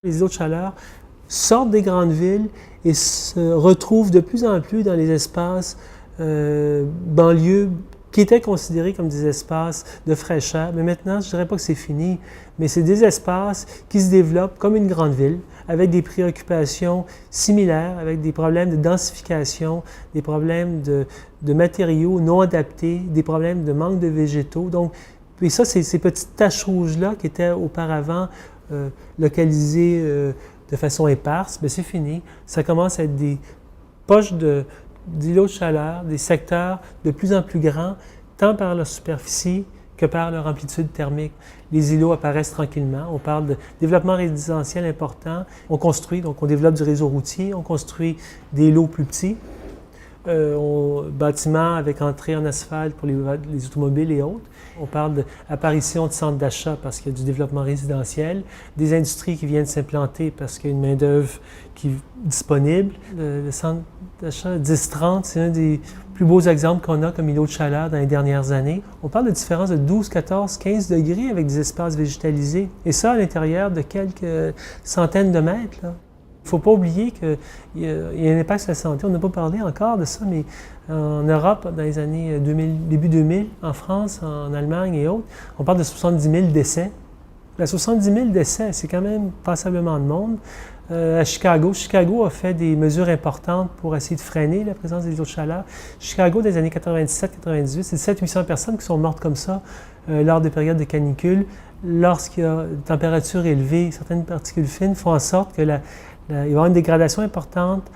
Les îlots de chaleur sortent des grandes villes et se retrouvent de plus en plus dans les espaces banlieues qui étaient considérés comme des espaces de fraîcheur. Mais maintenant, je ne dirais pas que c'est fini, mais c'est des espaces qui se développent comme une grande ville, avec des préoccupations similaires, avec des problèmes de densification, des problèmes de matériaux non adaptés, des problèmes de manque de végétaux. Donc, et ça, ces petites taches rouges-là qui étaient auparavant localisées de façon éparse, bien c'est fini. Ça commence à être des poches d'îlots de chaleur, des secteurs de plus en plus grands, tant par leur superficie que par leur amplitude thermique. Les îlots apparaissent tranquillement. On parle de développement résidentiel important. On construit, donc on développe du réseau routier, on construit des lots plus petits, bâtiments avec entrée en asphalte pour les automobiles et autres. On parle d'apparition de centres d'achat parce qu'il y a du développement résidentiel, des industries qui viennent s'implanter parce qu'il y a une main-d'œuvre qui est disponible. Le centre d'achat 10-30, c'est un des plus beaux exemples qu'on a comme îlot de chaleur dans les dernières années. On parle de différences de 12, 14, 15 degrés avec des espaces végétalisés. Et ça à l'intérieur de quelques centaines de mètres, là. Il ne faut pas oublier qu'il y a un impact sur la santé. On n'a pas parlé encore de ça, mais en Europe, dans les années 2000, début 2000, en France, en Allemagne et autres, on parle de 70 000 décès. 70 000 décès, c'est quand même passablement de monde. À Chicago a fait des mesures importantes pour essayer de freiner la présence des îlots de chaleur. Chicago, dans les années 97-98, c'est 700-800 personnes qui sont mortes comme ça lors des périodes de canicule. Lorsqu'il y a une température élevée, certaines particules fines font en sorte que il va y avoir une dégradation importante,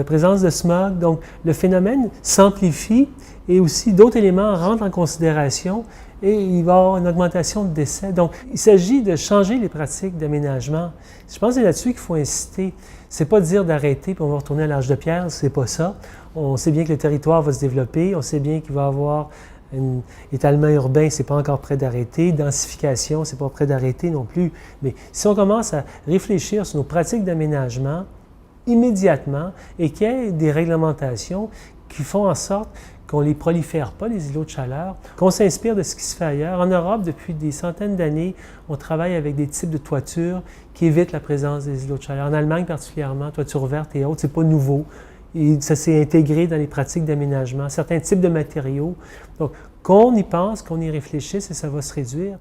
présence de smog. Donc, le phénomène s'amplifie et aussi d'autres éléments rentrent en considération et il va y avoir une augmentation de décès. Donc, il s'agit de changer les pratiques d'aménagement. Je pense que c'est là-dessus qu'il faut insister. C'est pas de dire d'arrêter puis on va retourner à l'âge de pierre, c'est pas ça. On sait bien que le territoire va se développer, on sait bien qu'il va y avoir un étalement urbain, c'est pas encore prêt d'arrêter. Densification, c'est pas prêt d'arrêter non plus. Mais si on commence à réfléchir sur nos pratiques d'aménagement immédiatement et qu'il y ait des réglementations qui font en sorte qu'on ne les prolifère pas, les îlots de chaleur, qu'on s'inspire de ce qui se fait ailleurs. En Europe, depuis des centaines d'années, on travaille avec des types de toitures qui évitent la présence des îlots de chaleur. En Allemagne particulièrement, toitures vertes et autres, c'est pas nouveau. Et ça s'est intégré dans les pratiques d'aménagement, certains types de matériaux. Donc, qu'on y pense, qu'on y réfléchisse et ça va se réduire.